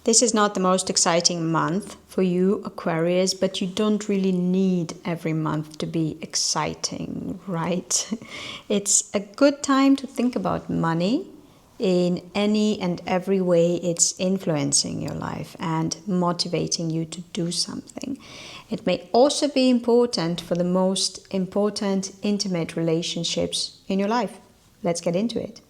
This is not the most exciting month for you, Aquarius, but you don't really need every month to be exciting, right? It's a good time to think about money in any and every way it's influencing your life and motivating you to do something. It may also be important for the most important intimate relationships in your life. Let's get into it.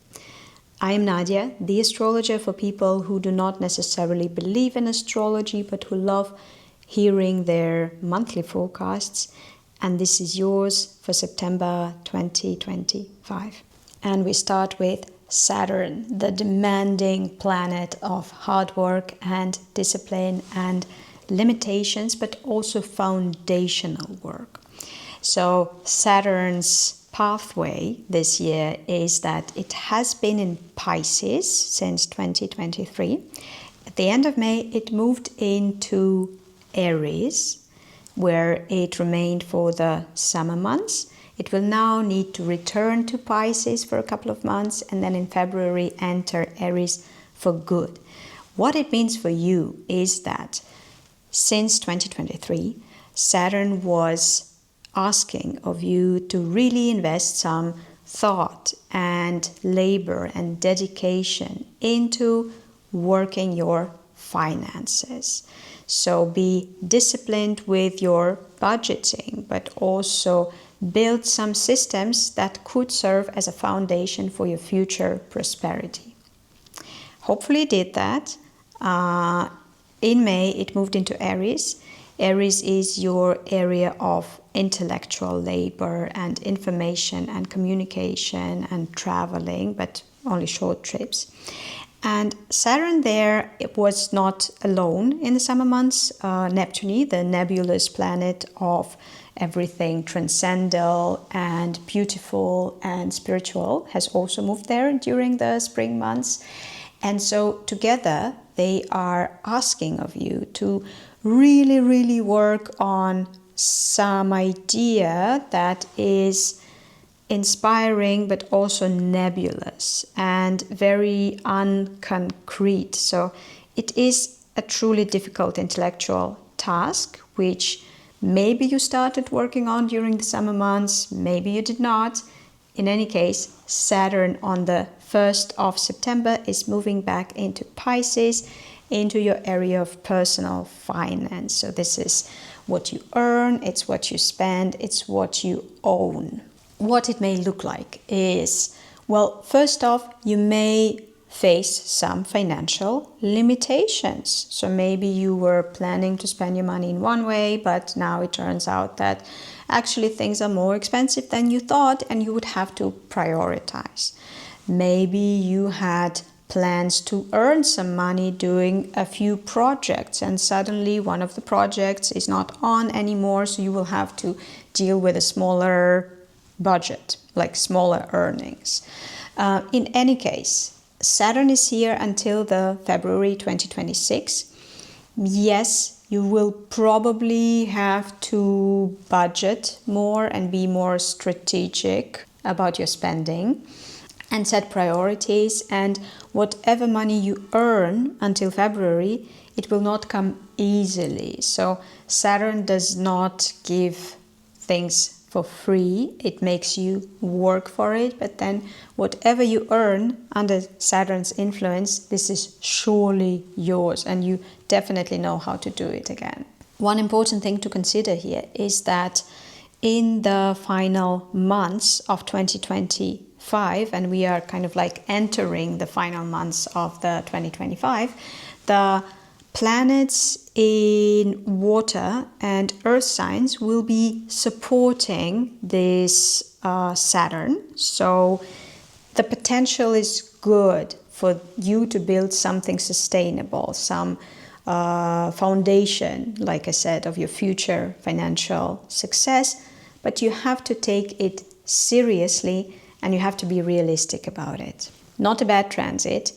I am Nadia, the astrologer for people who do not necessarily believe in astrology, but who love hearing their monthly forecasts. And this is yours for September 2025. And we start with Saturn, the demanding planet of hard work and discipline and limitations, but also foundational work. So Saturn's pathway this year is that it has been in Pisces since 2023. At the end of May, it moved into Aries, where it remained for the summer months. It will now need to return to Pisces for a couple of months and then in February enter Aries for good. What it means for you is that since 2023, Saturn was asking of you to really invest some thought and labor and dedication into working your finances. So be disciplined with your budgeting, but also build some systems that could serve as a foundation for your future prosperity. Hopefully it did that. In May, it moved into Aries. Aries is your area of intellectual labor and information and communication and traveling, but only short trips. And Saturn there, it was not alone in the summer months. Neptune, the nebulous planet of everything transcendental and beautiful and spiritual, has also moved there during the spring months. And so together they are asking of you to really work on some idea that is inspiring but also nebulous and very unconcrete. So it is a truly difficult intellectual task, which maybe you started working on during the summer months, maybe you did not. In any case, Saturn on the 1st of September is moving back into Pisces, into your area of personal finance. So this is what you earn, it's what you spend, it's what you own. What it may look like is, well, first off, you may face some financial limitations. So maybe you were planning to spend your money in one way, but now it turns out that actually things are more expensive than you thought and you would have to prioritize. Maybe you had plans to earn some money doing a few projects and suddenly one of the projects is not on anymore, so you will have to deal with a smaller budget, like smaller earnings. In any case, Saturn is here until the February 2026. Yes, you will probably have to budget more and be more strategic about your spending and set priorities, and whatever money you earn until February, it will not come easily. So Saturn does not give things for free. It makes you work for it, but then whatever you earn under Saturn's influence, this is surely yours and you definitely know how to do it again. One important thing to consider here is that in the final months of 2025, and we are kind of like entering the final months of the 2025, the planets in water and earth signs will be supporting this Saturn. So the potential is good for you to build something sustainable, some foundation, like I said, of your future financial success, but you have to take it seriously and you have to be realistic about it. Not a bad transit.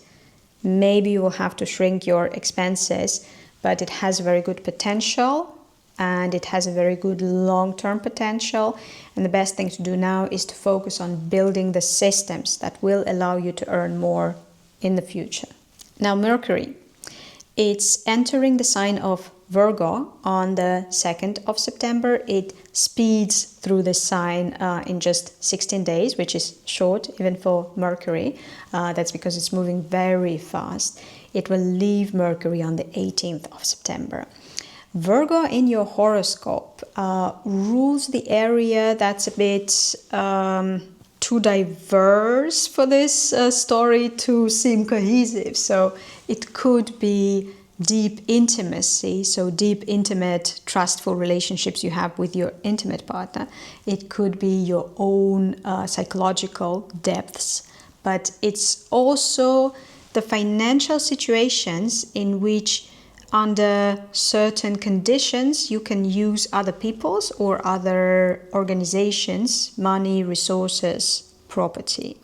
Maybe you will have to shrink your expenses, but it has very good potential and it has a very good long-term potential. And the best thing to do now is to focus on building the systems that will allow you to earn more in the future. Now, Mercury It's entering the sign of Virgo on the 2nd of September. It speeds through the sign in just 16 days, which is short even for Mercury. That's because it's moving very fast. It will leave Mercury on the 18th of September. Virgo in your horoscope rules the area that's a bit too diverse for this story to seem cohesive. So it could be deep intimacy, so deep, intimate, trustful relationships you have with your intimate partner. It could be your own psychological depths, but it's also the financial situations in which under certain conditions you can use other people's or other organizations, money, resources, property.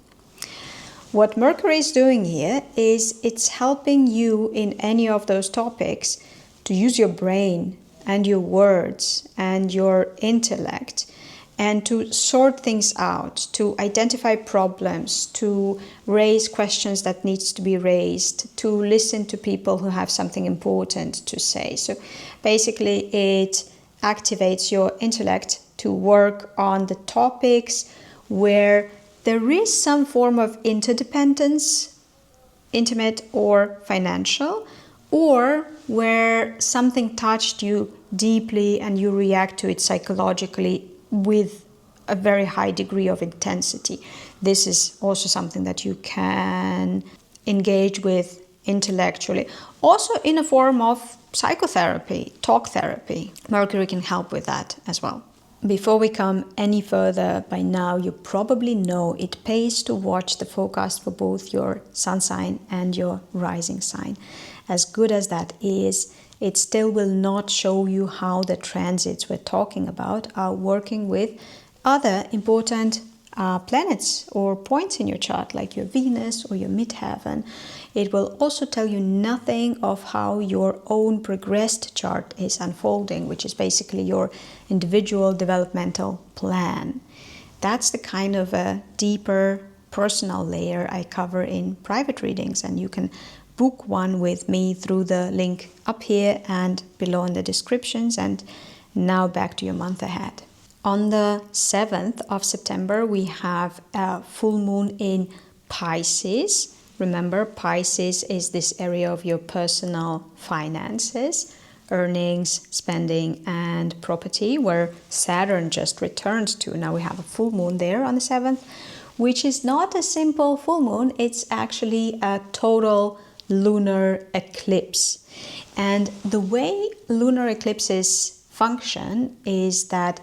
What Mercury is doing here is it's helping you in any of those topics to use your brain and your words and your intellect and to sort things out, to identify problems, to raise questions that needs to be raised, to listen to people who have something important to say. So basically it activates your intellect to work on the topics where there is some form of interdependence, intimate or financial, or where something touched you deeply and you react to it psychologically with a very high degree of intensity. This is also something that you can engage with intellectually. Also in a form of psychotherapy, talk therapy. Mercury can help with that as well. Before we come any further, by now you probably know it pays to watch the forecast for both your sun sign and your rising sign. As good as that is, it still will not show you how the transits we're talking about are working with other important planets or points in your chart, like your Venus or your midheaven. It will also tell you nothing of how your own progressed chart is unfolding, which is basically your individual developmental plan. That's the kind of a deeper personal layer I cover in private readings, and you can book one with me through the link up here and below in the descriptions. And now back to your month ahead. On the 7th of September, we have a full moon in Pisces. Remember, Pisces is this area of your personal finances, earnings, spending, and property, where Saturn just returned to. Now we have a full moon there on the 7th, which is not a simple full moon. It's actually a total lunar eclipse. And the way lunar eclipses function is that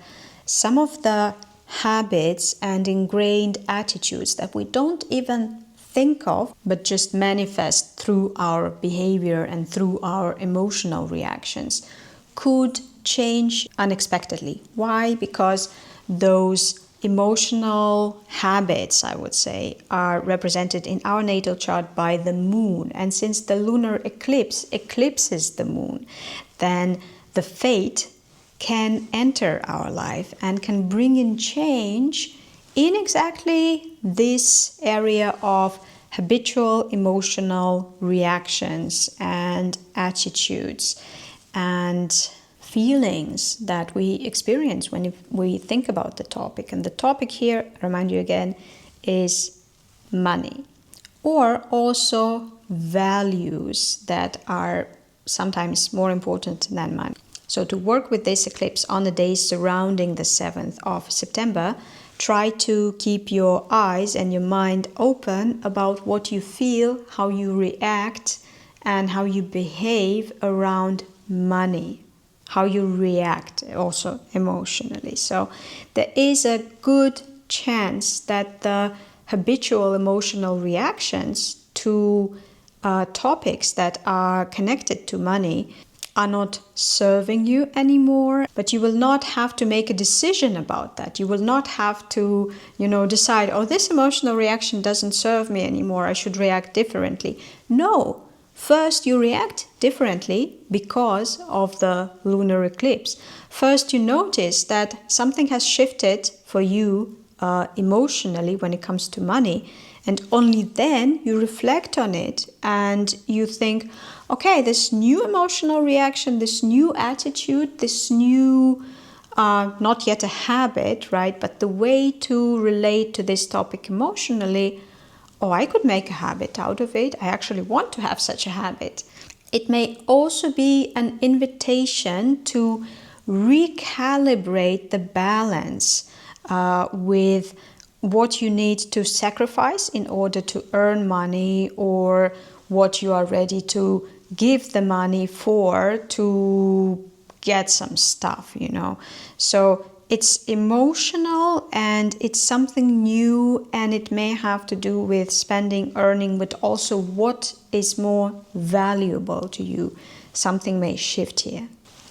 some of the habits and ingrained attitudes that we don't even think of, but just manifest through our behavior and through our emotional reactions, could change unexpectedly. Why? Because those emotional habits, I would say, are represented in our natal chart by the moon. And since the lunar eclipse eclipses the moon, then the fate can enter our life and can bring in change in exactly this area of habitual emotional reactions and attitudes and feelings that we experience when we think about the topic. And the topic here, I remind you again, is money, or also values that are sometimes more important than money. So to work with this eclipse on the days surrounding the 7th of September, try to keep your eyes and your mind open about what you feel, how you react, and how you behave around money, how you react also emotionally. So there is a good chance that the habitual emotional reactions to topics that are connected to money are not serving you anymore, but you will not have to make a decision about that. You will not have to, decide, oh, this emotional reaction doesn't serve me anymore, I should react differently. No, first you react differently because of the lunar eclipse. First you notice that something has shifted for you emotionally when it comes to money, and only then you reflect on it and you think, okay, this new emotional reaction, this new attitude, this new, not yet a habit, right? But the way to relate to this topic emotionally, oh, I could make a habit out of it. I actually want to have such a habit. It may also be an invitation to recalibrate the balance with what you need to sacrifice in order to earn money, or what you are ready to give the money for to get some stuff, you know. So it's emotional and it's something new, and it may have to do with spending, earning, but also what is more valuable to you. Something may shift here.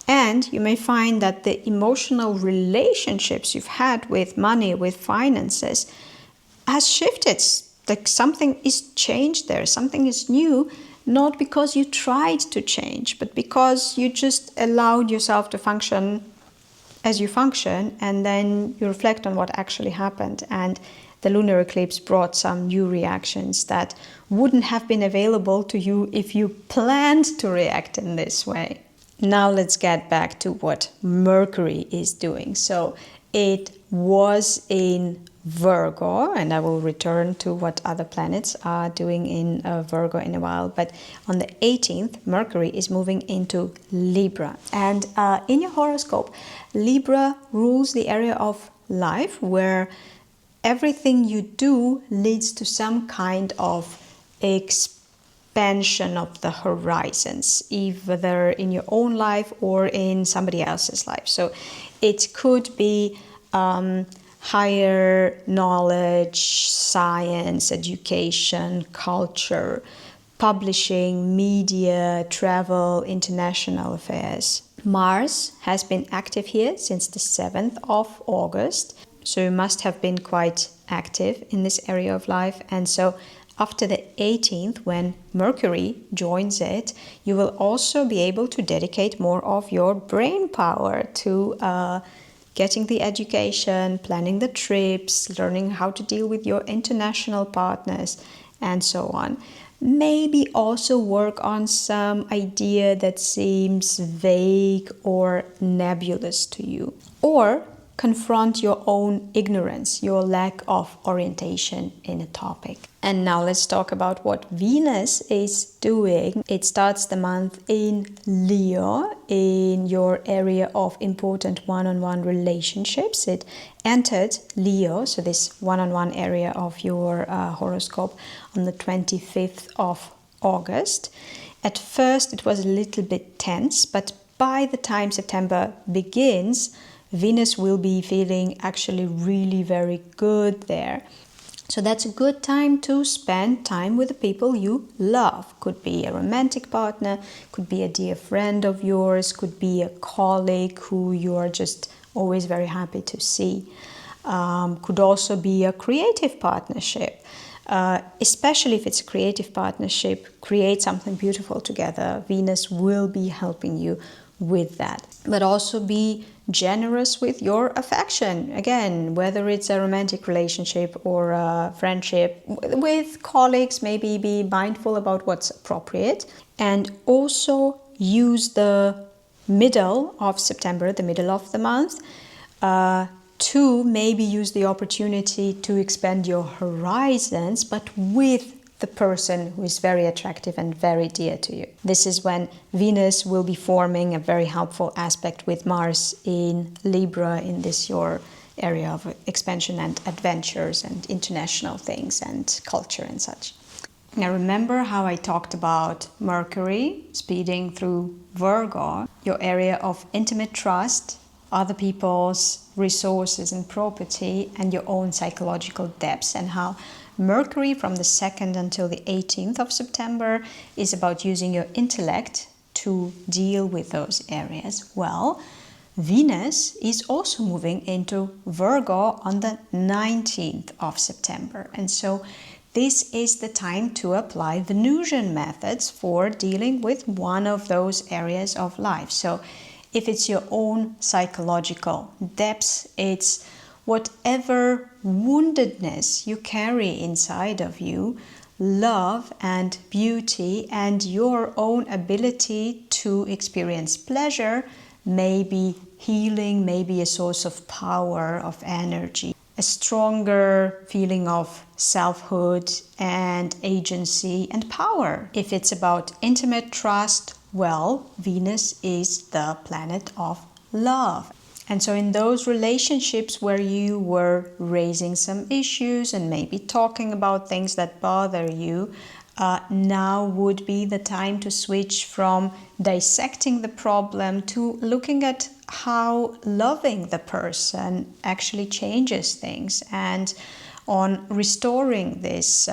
And you may find that the emotional relationships you've had with money, with finances, has shifted. Like something is changed there, something is new, not because you tried to change, but because you just allowed yourself to function as you function, and then you reflect on what actually happened. And the lunar eclipse brought some new reactions that wouldn't have been available to you if you planned to react in this way. Now let's get back to what Mercury is doing. So it was in Virgo, and I will return to what other planets are doing in Virgo in a while. But on the 18th, Mercury is moving into Libra. And in your horoscope, Libra rules the area of life where everything you do leads to some kind of expansion of the horizons, either in your own life or in somebody else's life. So it could be higher knowledge, science, education, culture, publishing, media, travel, international affairs. Mars has been active here since the 7th of August, so you must have been quite active in this area of life. And so after the 18th, when Mercury joins it, you will also be able to dedicate more of your brain power to getting the education, planning the trips, learning how to deal with your international partners, and so on. Maybe also work on some idea that seems vague or nebulous to you. Or confront your own ignorance, your lack of orientation in a topic. And now let's talk about what Venus is doing. It starts the month in Leo, in your area of important one-on-one relationships. It entered Leo, so this one-on-one area of your horoscope, on the 25th of August. At first it was a little bit tense, but by the time September begins, Venus will be feeling actually really very good there. So that's a good time to spend time with the people you love. Could be a romantic partner, could be a dear friend of yours, could be a colleague who you are just always very happy to see. Could also be a creative partnership. Especially if it's a creative partnership, create something beautiful together. Venus will be helping you with that. But also be generous with your affection. Again, whether it's a romantic relationship or a friendship with colleagues, maybe be mindful about what's appropriate. And also use the middle of September, the middle of the month, to maybe use the opportunity to expand your horizons, but with the person who is very attractive and very dear to you. This is when Venus will be forming a very helpful aspect with Mars in Libra, in this your area of expansion and adventures and international things and culture and such. Now remember how I talked about Mercury speeding through Virgo, your area of intimate trust, other people's resources and property, and your own psychological depths, and how Mercury from the 2nd until the 18th of September is about using your intellect to deal with those areas. Well, Venus is also moving into Virgo on the 19th of September. And so this is the time to apply Venusian methods for dealing with one of those areas of life. So if it's your own psychological depths, it's whatever woundedness you carry inside of you, love and beauty and your own ability to experience pleasure, maybe healing, maybe a source of power, of energy, a stronger feeling of selfhood and agency and power. If it's about intimate trust, well, Venus is the planet of love. And so in those relationships where you were raising some issues and maybe talking about things that bother you, now would be the time to switch from dissecting the problem to looking at how loving the person actually changes things, and on restoring this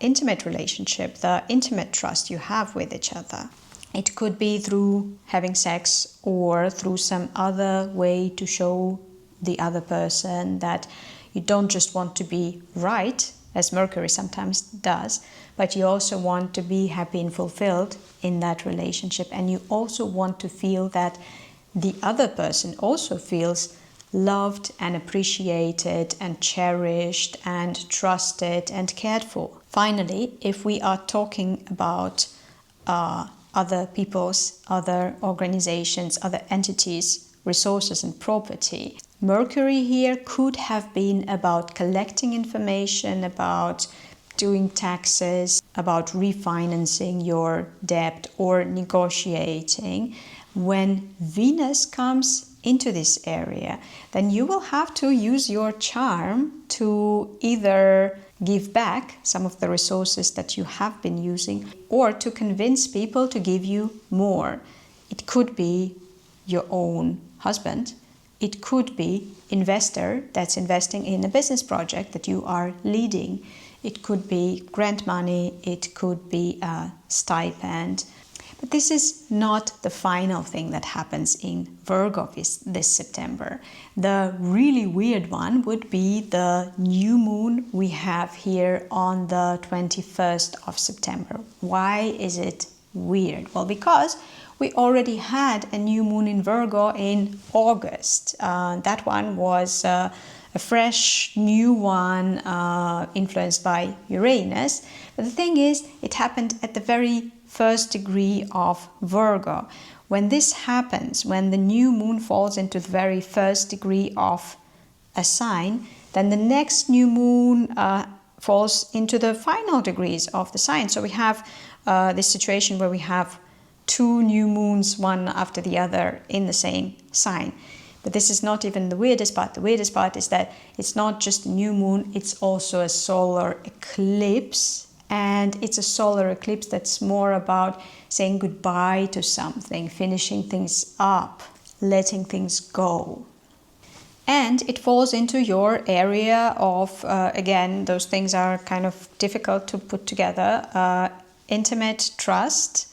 intimate relationship, the intimate trust you have with each other. It could be through having sex or through some other way to show the other person that you don't just want to be right, as Mercury sometimes does, but you also want to be happy and fulfilled in that relationship. And you also want to feel that the other person also feels loved and appreciated and cherished and trusted and cared for. Finally, if we are talking about other people's, other organizations, other entities, resources and property, Mercury here could have been about collecting information, about doing taxes, about refinancing your debt or negotiating. When Venus comes into this area, then you will have to use your charm to either give back some of the resources that you have been using or to convince people to give you more. It could be your own husband. It could be investor that's investing in a business project that you are leading. It could be grant money. It could be a stipend. But this is not the final thing that happens in Virgo this September. The really weird one would be the new moon we have here on the 21st of September. Why is it weird? Well, because we already had a new moon in Virgo in August. That one was a fresh new one influenced by Uranus. But the thing is, it happened at the very first degree of Virgo. When this happens, when the new moon falls into the very first degree of a sign, then the next new moon falls into the final degrees of the sign. So we have this situation where we have two new moons, one after the other, in the same sign. But this is not even the weirdest part. The weirdest part is that it's not just a new moon, it's also a solar eclipse. And it's a solar eclipse that's more about saying goodbye to something, finishing things up, letting things go. And it falls into your area of, again, those things are kind of difficult to put together, intimate trust,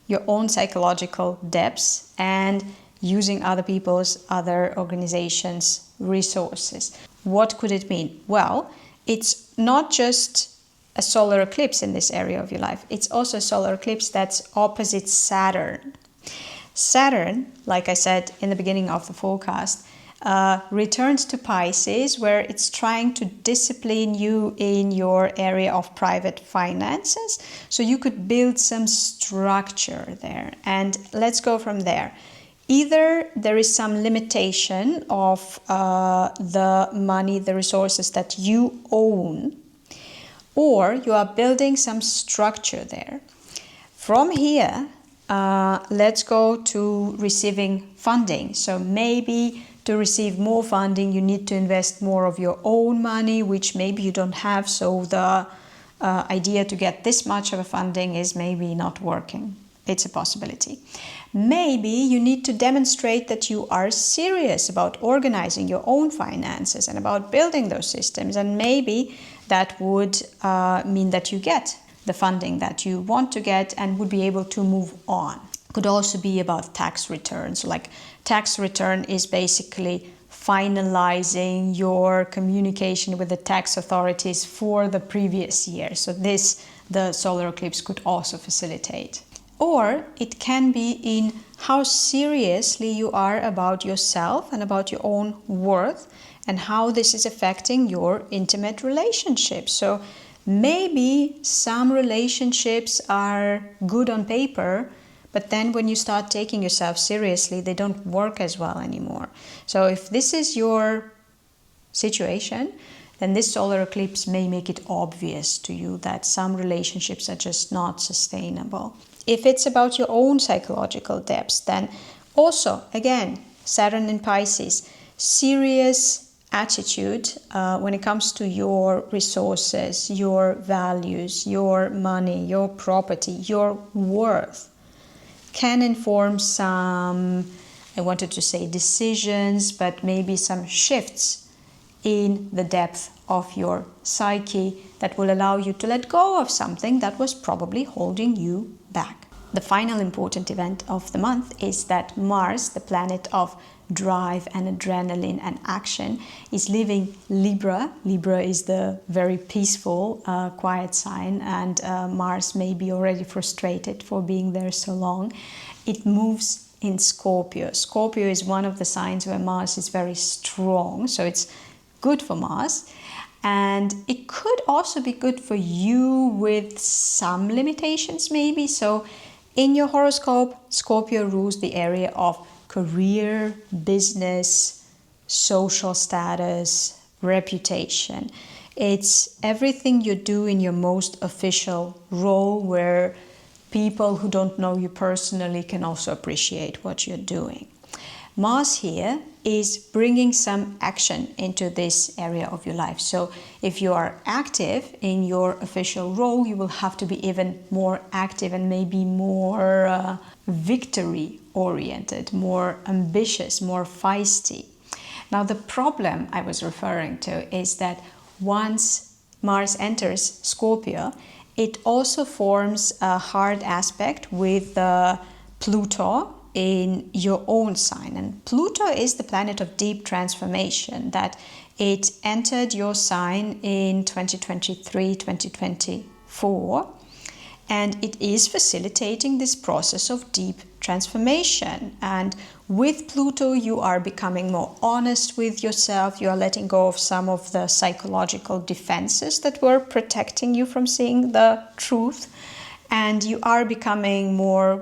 your own psychological depths, and using other people's, other organizations' resources. What could it mean? Well, it's not just a solar eclipse in this area of your life. It's also a solar eclipse that's opposite Saturn. Saturn, like I said in the beginning of the forecast, returns to Pisces, where it's trying to discipline you in your area of private finances, so you could build some structure there. And let's go from there. Either there is some limitation of the money, the resources that you own, or you are building some structure there. From here, let's go to receiving funding. So maybe to receive more funding, you need to invest more of your own money, which maybe you don't have. So the idea to get this much of a funding is maybe not working. It's a possibility. Maybe you need to demonstrate that you are serious about organizing your own finances and about building those systems. And maybe that would mean that you get the funding that you want to get and would be able to move on. Could also be about tax returns. Like tax return is basically finalizing your communication with the tax authorities for the previous year. So this, the solar eclipse could also facilitate. Or it can be in how seriously you are about yourself and about your own worth, and how this is affecting your intimate relationships. So Maybe some relationships are good on paper, but then when you start taking yourself seriously, they don't work as well anymore. So if this is your situation, then this solar eclipse may make it obvious to you that some relationships are just not sustainable. If it's about your own psychological depths, then also, again, Saturn in Pisces, serious attitude when it comes to your resources, your values, your money, your property, your worth, can inform some, I wanted to say decisions, but maybe some shifts in the depth of your psyche that will allow you to let go of something that was probably holding you back. The final important event of the month is that Mars, the planet of drive and adrenaline and action, is leaving Libra. Libra is the very peaceful, quiet sign, and Mars may be already frustrated for being there so long. It moves in Scorpio. Scorpio is one of the signs where Mars is very strong, so it's good for Mars. And it could also be good for you with some limitations maybe. So in your horoscope, Scorpio rules the area of career, business, social status, reputation. It's everything you do in your most official role, where people who don't know you personally can also appreciate what you're doing. Mars here is bringing some action into this area of your life. So if you are active in your official role, you will have to be even more active and maybe more victory oriented, more ambitious, more feisty. Now the problem I was referring to is that once Mars enters Scorpio, it also forms a hard aspect with Pluto in your own sign. And Pluto is the planet of deep transformation, that it entered your sign in 2023-2024, and it is facilitating this process of deep transformation. And with Pluto, you are becoming more honest with yourself. You are letting go of some of the psychological defenses that were protecting you from seeing the truth, and you are becoming more,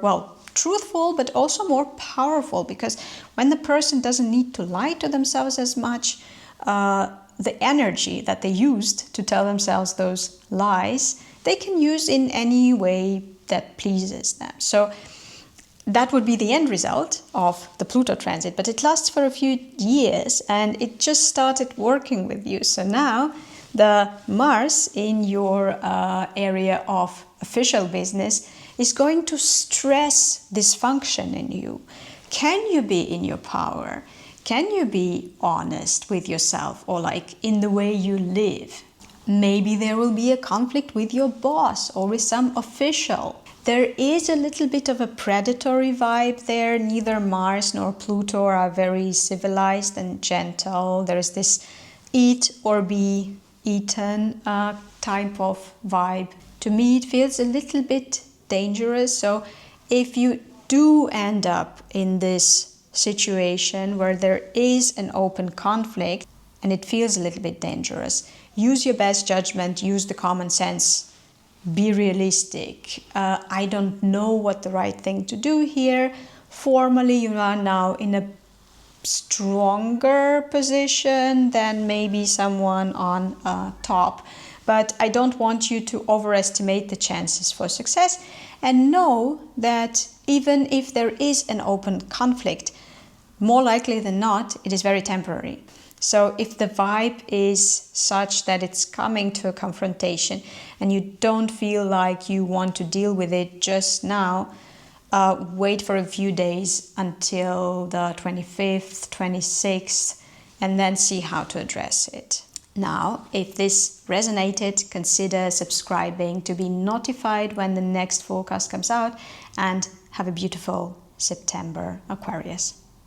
truthful, but also more powerful, because when the person doesn't need to lie to themselves as much, the energy that they used to tell themselves those lies, they can use in any way that pleases them. So that would be the end result of the Pluto transit, but it lasts for a few years and it just started working with you. So now the Mars in your area of official business is going to stress dysfunction in you. Can you be in your power? Can you be honest with yourself, or in the way you live? Maybe there will be a conflict with your boss or with some official. There is a little bit of a predatory vibe there. Neither Mars nor Pluto are very civilized and gentle. There is this eat or be eaten type of vibe. To me, it feels a little bit dangerous. So if you do end up in this situation where there is an open conflict and it feels a little bit dangerous, use your best judgment, use the common sense, be realistic. I don't know what the right thing to do here. Formally, you are now in a stronger position than maybe someone on top. But I don't want you to overestimate the chances for success, and know that even if there is an open conflict, more likely than not, it is very temporary. So if the vibe is such that it's coming to a confrontation and you don't feel like you want to deal with it just now, wait for a few days until the 25th, 26th, and then see how to address it. Now, if this resonated, consider subscribing to be notified when the next forecast comes out, and have a beautiful September, Aquarius.